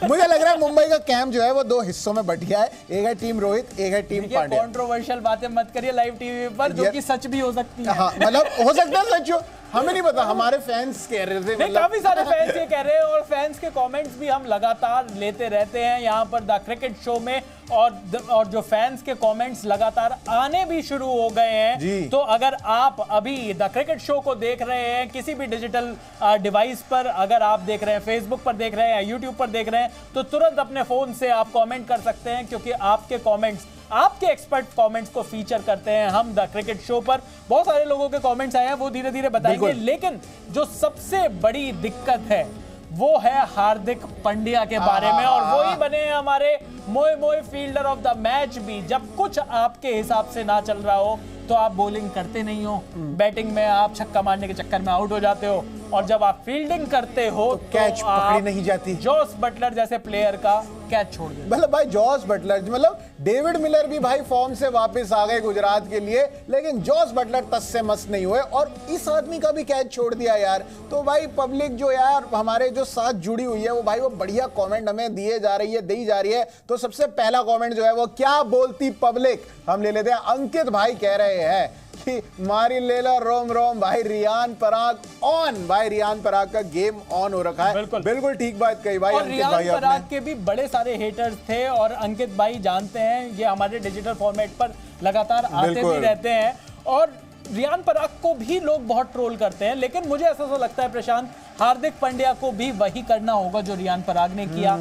मुझे लग रहा है मुंबई का कैंप जो है वो दो हिस्सों में बट गया है, एक है टीम रोहित, एक है टीम पांड्या। कंट्रोवर्शियल बातें मत करिए लाइव टीवी पर, जो कि सच भी हो सकती है। हाँ, मतलब हो सकता है सच हो, हमें नहीं पता, हमारे फैंस कह रहे थे, मतलब काफी सारे फैंस ये कह रहे हैं और फैंस के कमेंट्स भी हम लगातार लेते रहते हैं यहाँ पर द क्रिकेट शो में, और जो फैंस के कमेंट्स लगातार आने भी शुरू हो गए हैं। तो अगर आप अभी द क्रिकेट शो को देख रहे हैं किसी भी डिजिटल डिवाइस पर, अगर आप देख रहे हैं फेसबुक पर देख रहे हैं, यूट्यूब पर देख रहे हैं, तो तुरंत अपने फोन से आप कमेंट कर सकते हैं, क्योंकि आपके कमेंट्स, आपके एक्सपर्ट कमेंट्स को फीचर करते हैं हम द क्रिकेट शो पर। बहुत सारे लोगों के कमेंट्स आए हैं, वो धीरे धीरे बताएंगे, लेकिन जो सबसे बड़ी दिक्कत है वो है हार्दिक पांड्या के बारे में, और वो ही बने हैं हमारे मोए मोए फील्डर ऑफ द मैच भी। जब कुछ आपके हिसाब से ना चल रहा हो तो आप बॉलिंग करते नहीं हो, बैटिंग में आप छक्का मारने के चक्कर में आउट हो जाते हो, और जब आप फील्डिंग करते हो तो कैच पकड़ी नहीं जाती। जॉस बटलर जैसे प्लेयर का कैच छोड़ दिया। मतलब भाई जॉस बटलर, मतलब डेविड मिलर भी भाई फॉर्म से वापस आ गए गुजरात के लिए, लेकिन जॉस बटलर तस से मस नहीं हुए, और इस आदमी का भी कैच छोड़ दिया यार। तो भाई पब्लिक जो यार हमारे जो साथ जुड़ी हुई है, वो भाई वो बढ़िया कमेंट हमें दिए जा रही है, दी जा रही है। तो सबसे पहला कमेंट जो है वो क्या बोलती पब्लिक, हम ले लेते हैं। अंकित भाई कह रहे हैं कि मारी ले लो रोम रोम भाई, रियान पराग ऑन। भाई रियान पराग का गेम ऑन हो रखा है। बिल्कुल ठीक बात कही भाई। और रियान पराग के भी बड़े सारे हेटर्स थे, और अंकित भाई जानते हैं ये हमारे डिजिटल फॉर्मेट पर लगातार आते भी रहते हैं, और रियान पराग को भी लोग बहुत ट्रोल करते हैं। लेकिन मुझे ऐसा लगता है प्रशांत, हार्दिक पांड्या को भी वही करना होगा जो रियान पराग ने किया।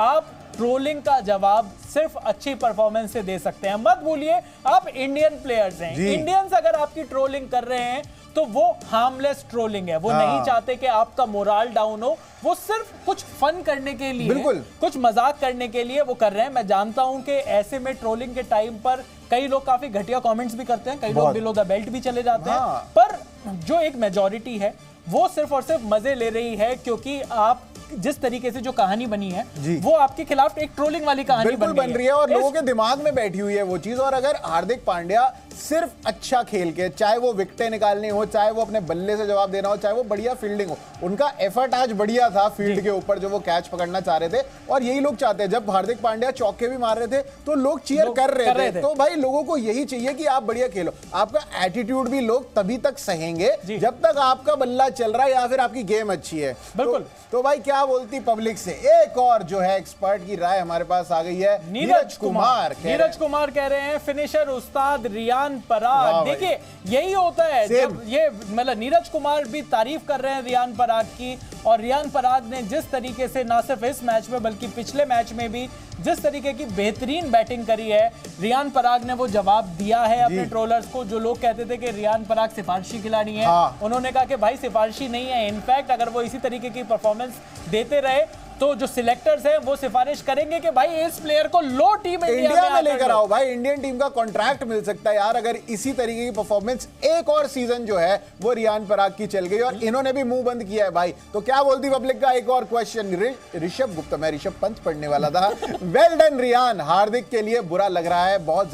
आप ट्रोलिंग का जवाब सिर्फ अच्छी परफॉर्मेंस से दे सकते हैं। मत भूलिए आप इंडियन प्लेयर्स हैं, इंडियंस अगर आपकी ट्रोलिंग कर रहे हैं तो वो हार्मलेस ट्रोलिंग है। वो नहीं चाहते कि आपका मोरल डाउन हो, वो सिर्फ कुछ फन करने के लिए, कुछ मजाक करने के लिए वो कर रहे हैं। मैं जानता हूं कि ऐसे में ट्रोलिंग के टाइम पर कई लोग काफी घटिया कमेंट्स भी करते हैं, कई लोग बिलो द बेल्ट भी चले जाते हैं, पर जो एक मेजॉरिटी है वो सिर्फ और सिर्फ मजे ले रही है, क्योंकि आप जिस तरीके से जो कहानी बनी है वो आपके खिलाफ एक ट्रोलिंग वाली कहानी बन रही है, और लोगों के दिमाग में बैठी हुई है वो चीज। और अगर हार्दिक पांड्या सिर्फ अच्छा खेल के, चाहे वो विकेटें निकालनी हो, चाहे वो अपने बल्ले से जवाब देना हो, चाहे वो बढ़िया फील्डिंग हो, उनका एफर्ट आज बढ़िया था फील्ड के ऊपर जो वो कैच पकड़ना चाह रहे थे, और यही लोग चाहते हैं। जब हार्दिक पांड्या चौके भी मार रहे थे तो लोग चीयर कर रहे थे। तो भाई लोगों को यही चाहिए कि आप बढ़िया खेलो। आपका एटीट्यूड भी लोग तभी तक सहेंगे जब तक आपका बल्ला चल रहा है या फिर आपकी गेम अच्छी है। बिल्कुल। तो भाई क्या बोलती पब्लिक से एक और जो है एक्सपर्ट की राय हमारे पास आ गई है। नीरज कुमार कह रहे हैं फिनिशर उस्ताद रियान पराग। देखिए यही होता है, जब ये मतलब नीरज कुमार भी तारीफ कर रहे हैं रियान पराग की, और रियान पराग ने जिस तरीके से ना सिर्फ इस मैच में बल्कि पिछले मैच में भी जिस तरीके की बेहतरीन बैटिंग करी है, रियान पराग ने वो जवाब दिया है अपने ट्रोलर्स को। जो लोग कहते थे कि रियान पराग सिफारिशी खिलाड़ी है, उन्होंने कहा कि भाई सिफारिशी नहीं है। इनफैक्ट अगर वो इसी तरीके की परफॉर्मेंस देते रहे तो जो सिलेक्टर्स हैं वो सिफारिश करेंगे कि भाई इस प्लेयर को लो टीम इंडिया में लेकर आओ। भाई इंडियन टीम का कॉन्ट्रैक्ट मिल सकता है यार अगर इसी तरीके की परफॉर्मेंस एक और सीजन जो है वो रियान पराग की चल गई, और इन्होंने भी मुंह बंद किया है भाई। तो क्या बोलती पब्लिक का एक और क्वेश्चन। ऋषभ गुप्ता, मैं ऋषभ पंत पढ़ने वाला था। वेल डन रियान, हार्दिक के लिए बुरा लग रहा है, बहुत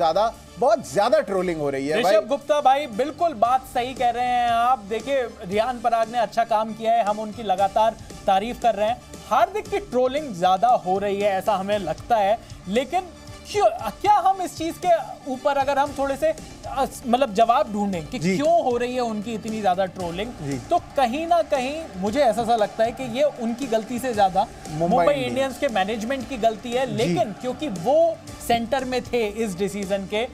ज्यादा ट्रोलिंग हो रही है। ऋषभ गुप्ता भाई बिल्कुल बात सही कह रहे हैं आप। देखिए रियान पराग ने अच्छा काम किया है, हम उनकी लगातार तारीफ कर रहे हैं। हार्दिक की ट्रोलिंग ज्यादा हो रही है ऐसा हमें लगता है, लेकिन क्या हम इस चीज के ऊपर अगर हम थोड़े से मतलब जवाब ढूंढें कि क्यों हो रही है उनकी इतनी ज्यादा ट्रोलिंग, तो कहीं ना कहीं मुझे ऐसा लगता है कि ये उनकी गलती से ज्यादा मुंबई इंडियंस के मैनेजमेंट की गलती है। लेकिन क्योंकि वो सेंटर में थे इस डिसीजन के,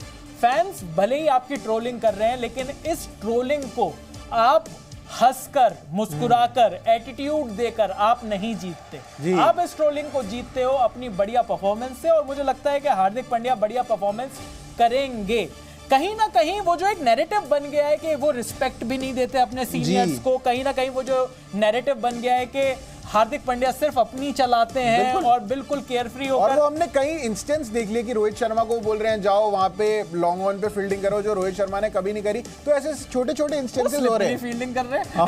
फैंस भले ही आपकी ट्रोलिंग कर रहे हैं, लेकिन इस ट्रोलिंग को आप हंसकर, मुस्कुराकर, एटीट्यूड देकर आप नहीं जीतते। आप इस ट्रोलिंग को जीतते हो अपनी बढ़िया परफॉर्मेंस से, और मुझे लगता है कि हार्दिक पांड्या बढ़िया परफॉर्मेंस करेंगे। कहीं ना कहीं वो जो एक नैरेटिव बन गया है कि वो रिस्पेक्ट भी नहीं देते अपने सीनियर्स को, कहीं ना कहीं वो जो नैरेटिव बन गया है कि हार्दिक पांड्या सिर्फ अपनी चलाते हैं और बिल्कुल केयरफ्री होकर। और वो हमने कई इंस्टेंस देख लिए कि रोहित शर्मा को बोल रहे हैं जाओ वहां पे लॉन्ग ऑन पे फील्डिंग करो, जो रोहित शर्मा ने कभी नहीं करी। तो ऐसे छोटे छोटे इंस्टेंसेस हो रहे हैं। फील्डिंग कर रहे हैं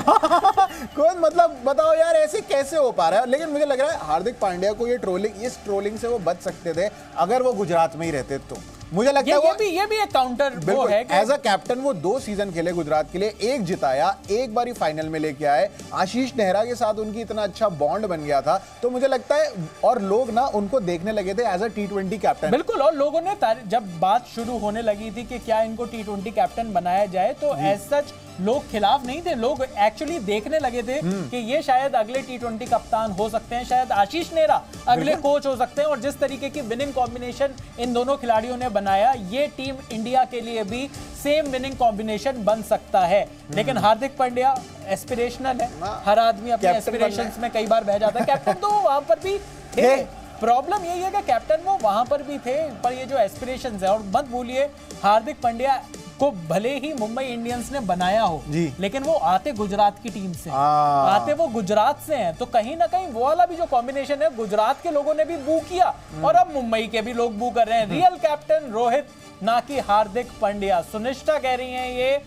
कौन, मतलब बताओ यार ऐसे कैसे हो पा रहा है। लेकिन मुझे लग रहा है हार्दिक पांड्या को ये ट्रोलिंग, इस ट्रोलिंग से वो बच सकते थे अगर वो गुजरात में ही रहते तो। मुझे लगता है ये भी एक काउंटर वो है कि एज अ कैप्टन वो 2 सीजन खेले गुजरात के लिए, एक जिताया, एक बारी फाइनल में लेके आए, आशीष नेहरा के साथ उनकी इतना अच्छा बॉन्ड बन गया था, तो मुझे लगता है और लोग ना उनको देखने लगे थे एज अ T20 कैप्टन। बिल्कुल, और लोगों ने जब बात शुरू होने लगी थी कि क्या इनको T20 कैप्टन बनाया जाए, तो एज सच लोग खिलाफ नहीं थे, लोग एक्चुअली देखने लगे थे कि ये शायद अगले T20 कप्तान हो सकते हैं, शायद आशीष नेहरा अगले कोच हो सकते हैं। और जिस तरीके की विनिंग कॉम्बिनेशन इन दोनों खिलाड़ियों ने बनाया, ये टीम इंडिया के लिए भी सेम विनिंग कॉम्बिनेशन बन सकता है। लेकिन हार्दिक पांड्या एस्पिरेशनल है, हर आदमी अपने एस्पिरेशंस में कई बार बह जाता है। कैप्टन तो वहां पर भी थे, प्रॉब्लम यही है कि कैप्टन वो वहां पर भी थे, पर ये जो एस्पिरेशंस है, और मत भूलिए हार्दिक पांड्या को भले ही मुंबई इंडियंस ने बनाया हो, लेकिन वो आते गुजरात की टीम से, आते वो गुजरात से हैं, तो कहीं ना कहीं वो वाला भी जो कॉम्बिनेशन है, गुजरात के लोगों ने भी बू किया और अब मुंबई के भी लोग बू कर रहे हैं। रियल कैप्टन रोहित, ना कि हार्दिक पांड्या, सुनिष्ठा कह रही हैं ये।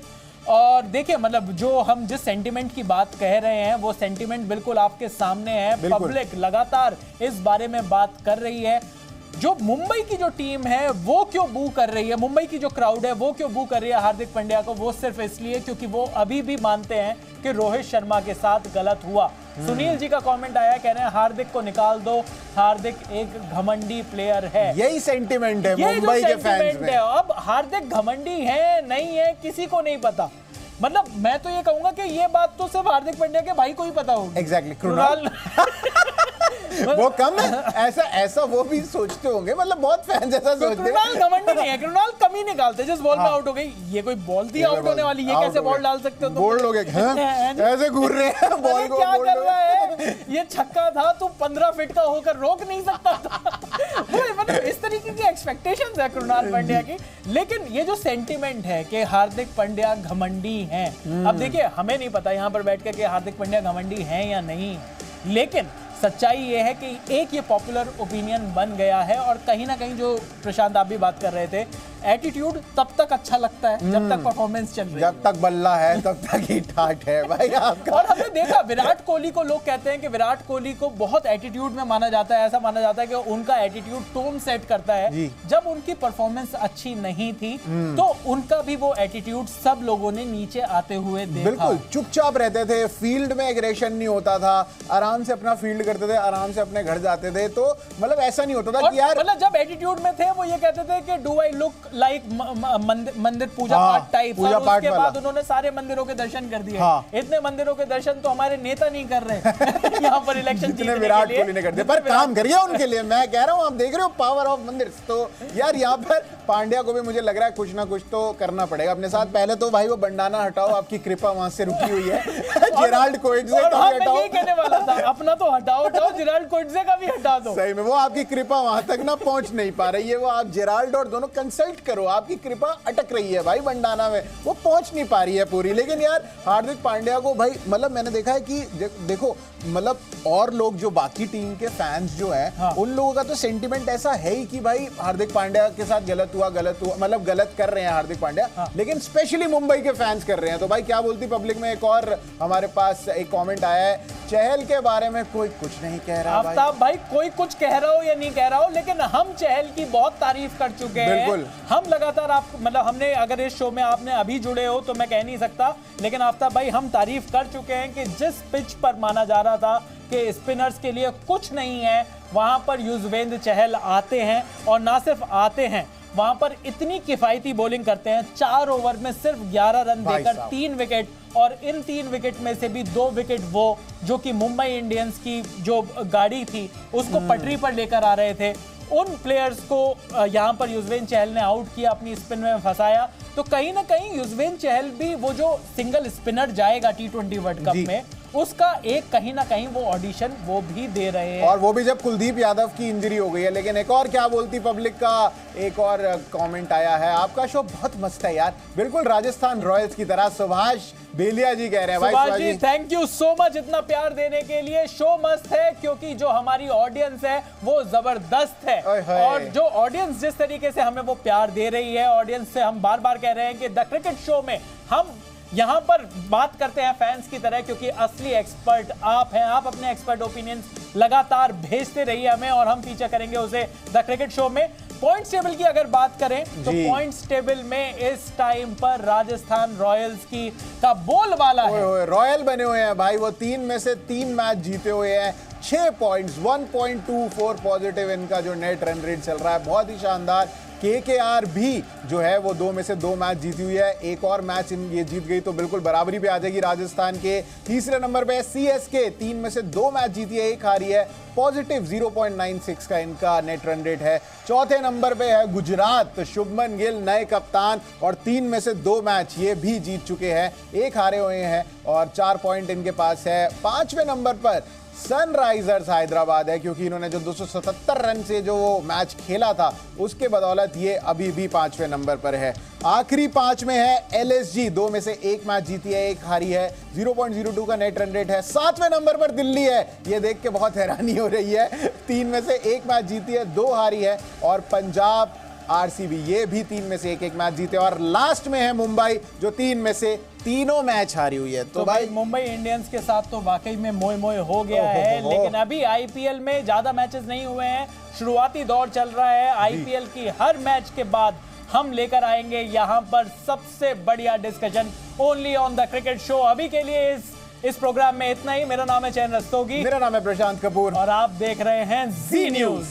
और देखिए, मतलब जो हम जिस सेंटिमेंट की बात कह रहे हैं, वो सेंटिमेंट बिल्कुल आपके सामने है। पब्लिक लगातार इस बारे में बात कर रही है। जो मुंबई की जो टीम है वो क्यों बू कर रही है, मुंबई की जो क्राउड है वो क्यों बू कर रही है हार्दिक पांड्या को, वो सिर्फ इसलिए क्योंकि वो अभी भी मानते हैं कि रोहित शर्मा के साथ गलत हुआ। सुनील जी का कमेंट आया, कह रहे हैं हार्दिक को निकाल दो, हार्दिक एक घमंडी प्लेयर है। यही सेंटिमेंट है मुंबई के फैंस में। अब हार्दिक घमंडी है नहीं है किसी को नहीं पता, मतलब मैं तो ये कहूंगा कि ये बात तो सिर्फ हार्दिक पांड्या के भाई को ही पता होगी। एग्जैक्टली, कृणाल वो कम है, ऐसा वो भी सोचते होंगे, मतलब बहुत फैंस ऐसा सोचते हैं। कृणाल घमंडी नहीं है, कृणाल कम ही निकालते, जिस बॉल में आउट हो गई, ये कोई बॉल थी आउट होने वाली, ये कैसे बॉल डाल सकते हो तुम? बोल लोगे ऐसे घूर रहे हैं बॉल को, क्या कर रहा है, ये छक्का था, तू 15 फीट का होकर रोक नहीं सकता था। मतलब इस तरीके की एक्सपेक्टेशंस है कृणाल पांड्या की। लेकिन ये जो सेंटिमेंट है कि हार्दिक पांड्या घमंडी हैं, अब देखिए हमें नहीं पता यहाँ पर बैठ के कि हार्दिक पांड्या घमंडी हैं या नहीं, लेकिन सच्चाई ये है कि एक ये पॉपुलर ओपिनियन बन गया है। और कहीं ना कहीं जो प्रशांत आप भी बात कर रहे थे, एटीट्यूड तब तक अच्छा लगता है जब तक परफॉर्मेंस चल रही है, जब तक बल्ला है तब तक ही ठाठ है भाई आपका। और हमने देखा विराट कोहली को, लोग कहते हैं कि विराट कोहली को बहुत एटीट्यूड में माना जाता है, ऐसा माना जाता है कि उनका एटीट्यूड टोन सेट करता है। जब उनकी परफॉर्मेंस अच्छी नहीं थी तो उनका भी वो एटीट्यूड सब लोगों ने नीचे आते हुए देखा। बिल्कुल चुपचाप रहते थे, फील्ड में एग्रेशन नहीं होता था, आराम से अपना फील्ड करते थे, आराम से अपने घर जाते थे, तो मतलब ऐसा नहीं होता था कि यार, मतलब जब एटीट्यूड में थे वो ये कहते थे कि डू आई लुक लाइक मंदिर पूजा पाठ टाइप, और उसके बाद उन्होंने सारे मंदिरों के दर्शन कर दिए। इतने मंदिरों के दर्शन तो हमारे नेता नहीं कर रहे यहाँ पर इलेक्शन जीतने विराट कोहली ने कर दिया, पर काम करिए उनके लिए। मैं कह रहा हूँ, आप देख रहे हो पावर ऑफ मंदिर, तो यार यहाँ पर पांड्या को भी मुझे लग रहा है कुछ ना कुछ तो करना पड़ेगा अपने साथ। पहले तो भाई वो बंडाना हटाओ, आपकी कृपा वहां से रुकी हुई है। जेराल्ड कोएट्जे का भी हटाओ, यही कहने वाला था, अपना तो हटाओ, जेराल्ड कोएट्जे का भी हटा दो। सही में वो आपकी कृपा वहां तक ना पहुंच नहीं पा रही है, वो आप जेराल्ड और दोनों कंसल्ट करो, आपकी कृपा अटक रही है भाई बंडाना में, वो पहुंच नहीं पा रही है पूरी। लेकिन यार हार्दिक पांड्या को भाई, मतलब मैंने देखा है कि देखो, मतलब और लोग जो बाकी टीम के फैंस जो हैं, उन लोगों का तो सेंटिमेंट ऐसा है ही कि भाई हार्दिक पांड्या के साथ गलत हुआ, मतलब गलत कर रहे हैं हार्दिक पांड्या, लेकिन स्पेशली मुंबई के फैंस कर रहे हैं। तो भाई क्या बोलती पब्लिक में? एक और हमारे पास एक कमेंट आया है, चहल के बारे में कोई कुछ नहीं कह रहा। आफ्ताब भाई कोई कुछ कह रहा हो या नहीं कह रहा हो, लेकिन हम चहल की बहुत तारीफ कर चुके हैं। हम लगातार, आप मतलब हमने, अगर इस शो में आपने अभी जुड़े हो तो मैं कह नहीं सकता, लेकिन आफ्ताब भाई हम तारीफ कर चुके हैं कि जिस पिच पर माना जा रहा था कि स्पिनर्स के लिए कुछ नहीं है, वहां पर युजवेंद्र चहल आते हैं, और ना सिर्फ आते हैं, वहां पर इतनी किफायती बॉलिंग करते हैं। 4 ओवर में सिर्फ 11 रन देकर 3 विकेट, और इन 3 विकेट में से भी 2 विकेट वो जो कि मुंबई इंडियंस की जो गाड़ी थी उसको पटरी पर लेकर आ रहे थे, उन प्लेयर्स को यहां पर युजवेंद्र चहल ने आउट किया, अपनी स्पिन में फंसाया। तो कहीं ना कहीं युजवेंद्र चहल भी वो जो सिंगल स्पिनर जाएगा T20 वर्ल्ड कप में, उसका एक कहीं ना कहीं वो ऑडिशन वो भी दे रहे हैं, और वो भी जब कुलदीप यादव की इंजरी हो गई है। लेकिन एक और क्या बोलती पब्लिक का एक और कमेंट आया है, आपका शो बहुत मस्त है यार, बिल्कुल राजस्थान रॉयल्स की तरह। सुभाष बेलिया जी कह रहे हैं। Subhash ji thank you so much इतना प्यार देने के लिए। शो मस्त है क्योंकि जो हमारी ऑडियंस है वो जबरदस्त है, और जो ऑडियंस जिस तरीके से हमें वो प्यार दे रही है, ऑडियंस से हम बार बार कह रहे हैं कि द क्रिकेट शो में हम यहां पर बात करते हैं फैंस की तरह, क्योंकि असली एक्सपर्ट आप हैं। आप अपने एक्सपर्ट ओपिनियंस लगातार भेजते रहिए हमें, और हम फीचर करेंगे उसे द क्रिकेट शो में। पॉइंट्स टेबल की अगर बात करें तो पॉइंट्स टेबल में इस टाइम पर राजस्थान रॉयल्स की का बोलबाला है। रॉयल बने हुए हैं भाई, वो 3 में से 3 मैच जीते हुए हैं, 6 पॉइंट्स, 1.24 पॉजिटिव इनका जो नेट रन रेट चल रहा है, बहुत ही शानदार। केकेआर भी जो है वो 2 में से 2 मैच जीती हुई है, एक और मैच ये जीत गई तो बिल्कुल बराबरी पे आ जाएगी राजस्थान के। तीसरे नंबर पे सीएसके, 3 में से 2 मैच जीती है, एक हारी है, पॉजिटिव 0.96 का इनका नेट रन रेट है। चौथे नंबर पे है गुजरात, शुभमन गिल नए कप्तान, और 3 में से 2 मैच ये भी जीत चुके हैं, एक हारे हुए हैं और 4 पॉइंट इनके पास है। 5वें नंबर पर सनराइजर्स हैदराबाद है, क्योंकि इन्होंने जो 277 रन से जो वो मैच खेला था उसके बदौलत ये अभी भी 5वें नंबर पर है। आखिरी 5 में है एलएसजी, 2 में से 1 मैच जीती है, एक हारी है, 0.02 का नेट रन रेट है। 7वें नंबर पर दिल्ली है, ये देख के बहुत हैरानी हो रही है, 3 में से 1 मैच जीती है, 2 हारी है। और पंजाब आरसीबी, ये भी 3 में से 1 मैच जीते। और लास्ट में है मुंबई, जो 3 में से 3 मैच हारी हुई है। तो भाई मुंबई इंडियंस के साथ तो वाकई में मोह मोह हो गया है, लेकिन अभी आईपीएल में ज्यादा मैचेस नहीं हुए हैं, शुरुआती दौर चल रहा है। आईपीएल की हर मैच के बाद हम लेकर आएंगे यहाँ पर सबसे बढ़िया discussion only on the cricket show. अभी के लिए इस प्रोग्राम में इतना ही। मेरा नाम है चैन रस्तोगी, मेरा नाम है प्रशांत कपूर और आप देख रहे हैं जी न्यूज।